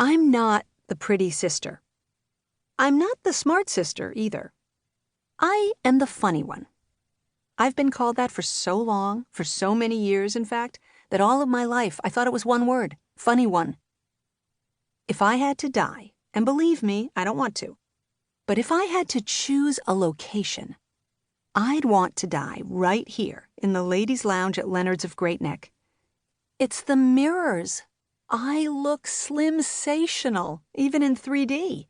I'm not the pretty sister. I'm not the smart sister either. I am the funny one. I've been called that for so long, for so many years, in fact, that all of my life I thought it was one word, funny one. If I had to die, and believe me, I don't want to, but if I had to choose a location, I'd want to die right here in the ladies' lounge at Leonard's of Great Neck. It's the mirrors. I look slim-sational, even in 3D.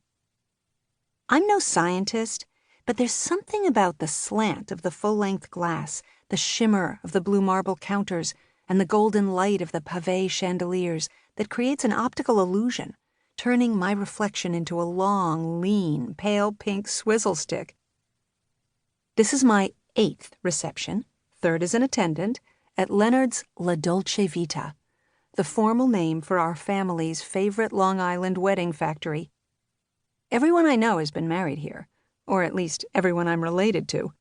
I'm no scientist, but there's something about the slant of the full-length glass, the shimmer of the blue marble counters, and the golden light of the pavé chandeliers that creates an optical illusion, turning my reflection into a long, lean, pale pink swizzle stick. This is my 8th reception, 3rd as an attendant, at Leonard's La Dolce Vita, the formal name for our family's favorite Long Island wedding factory. Everyone I know has been married here, or at least everyone I'm related to.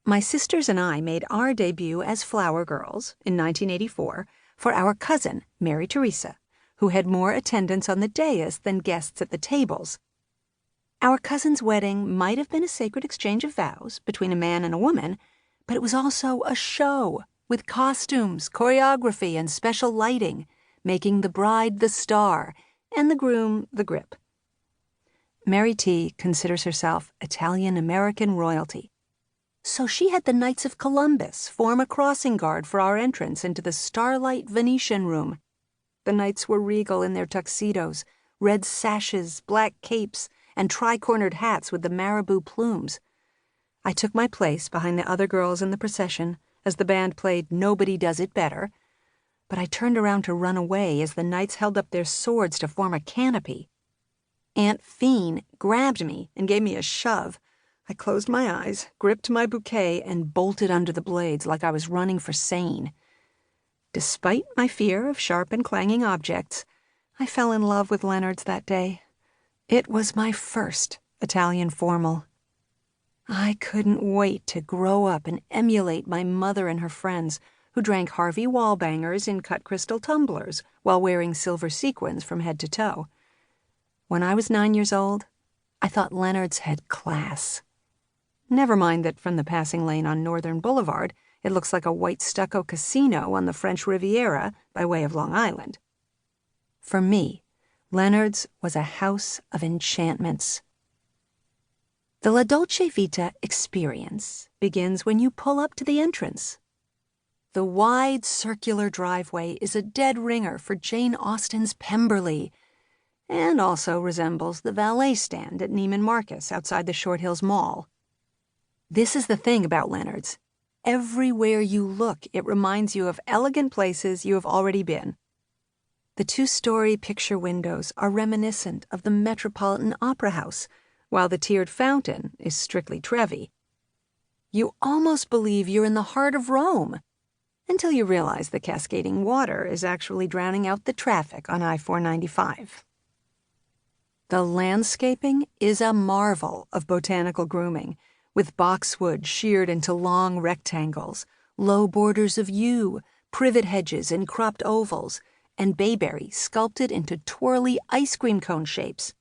My sisters and I made our debut as flower girls in 1984 for our cousin, Mary Teresa, who had more attendance on the dais than guests at the tables. Our cousin's wedding might have been a sacred exchange of vows between a man and a woman, but it was also a show with costumes, choreography, and special lighting, making the bride the star and the groom the grip. Mary T. considers herself Italian-American royalty, so she had the Knights of Columbus form a crossing guard for our entrance into the starlight Venetian room. The knights were regal in their tuxedos, red sashes, black capes, and tri-cornered hats with the marabou plumes. I took my place behind the other girls in the procession as the band played Nobody Does It Better, but I turned around to run away as the knights held up their swords to form a canopy. Aunt Fiend grabbed me and gave me a shove. I closed my eyes, gripped my bouquet, and bolted under the blades like I was running for Seine. Despite my fear of sharp and clanging objects, I fell in love with Leonard's that day. It was my first Italian formal. I couldn't wait to grow up and emulate my mother and her friends, who drank Harvey Wallbangers in cut crystal tumblers while wearing silver sequins from head to toe. When I was 9 years old, I thought Leonard's had class. Never mind that from the passing lane on Northern Boulevard, it looks like a white stucco casino on the French Riviera by way of Long Island. For me, Leonard's was a house of enchantments. The La Dolce Vita experience begins when you pull up to the entrance. The wide, circular driveway is a dead ringer for Jane Austen's Pemberley, and also resembles the valet stand at Neiman Marcus outside the Short Hills Mall. This is the thing about Leonard's. Everywhere you look, it reminds you of elegant places you have already been. The 2-story picture windows are reminiscent of the Metropolitan Opera House, while the tiered fountain is strictly Trevi. You almost believe you're in the heart of Rome, until you realize the cascading water is actually drowning out the traffic on I-495. The landscaping is a marvel of botanical grooming, with boxwood sheared into long rectangles, low borders of yew, privet hedges in cropped ovals, and bayberry sculpted into twirly ice cream cone shapes.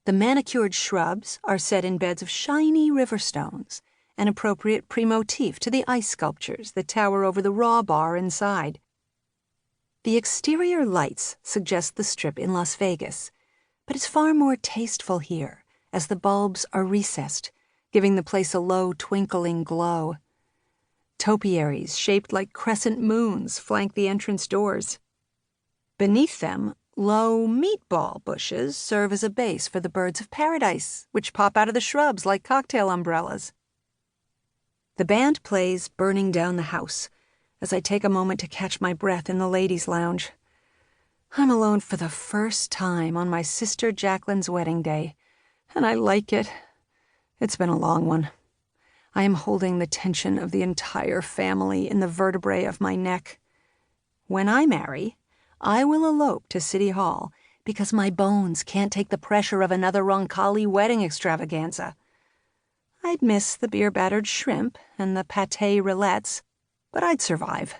The manicured shrubs are set in beds of shiny river stones, an appropriate pre-motif to the ice sculptures that tower over the raw bar inside. The exterior lights suggest the Strip in Las Vegas, but it's far more tasteful here, as the bulbs are recessed, giving the place a low, twinkling glow. Topiaries shaped like crescent moons flank the entrance doors. Beneath them, low meatball bushes serve as a base for the birds of paradise, which pop out of the shrubs like cocktail umbrellas. The band plays Burning Down the House as I take a moment to catch my breath in the ladies' lounge. I'm alone for the first time on my sister Jacqueline's wedding day, and I like it. It's been a long one. I am holding the tension of the entire family in the vertebrae of my neck. When I marry, I will elope to City Hall because my bones can't take the pressure of another Roncalli wedding extravaganza. I'd miss the beer-battered shrimp and the pâté rillettes, but I'd survive.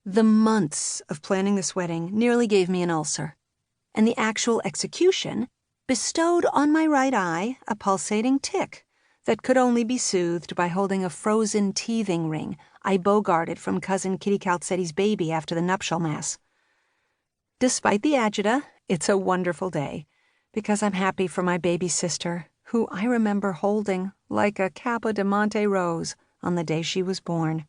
The months of planning this wedding nearly gave me an ulcer. and the actual execution bestowed on my right eye a pulsating tic that could only be soothed by holding a frozen teething ring I bogarted from cousin Kitty Calzetti's baby after the nuptial mass. Despite the agita, it's a wonderful day, because I'm happy for my baby sister, who I remember holding like a Capo di Monte rose on the day she was born.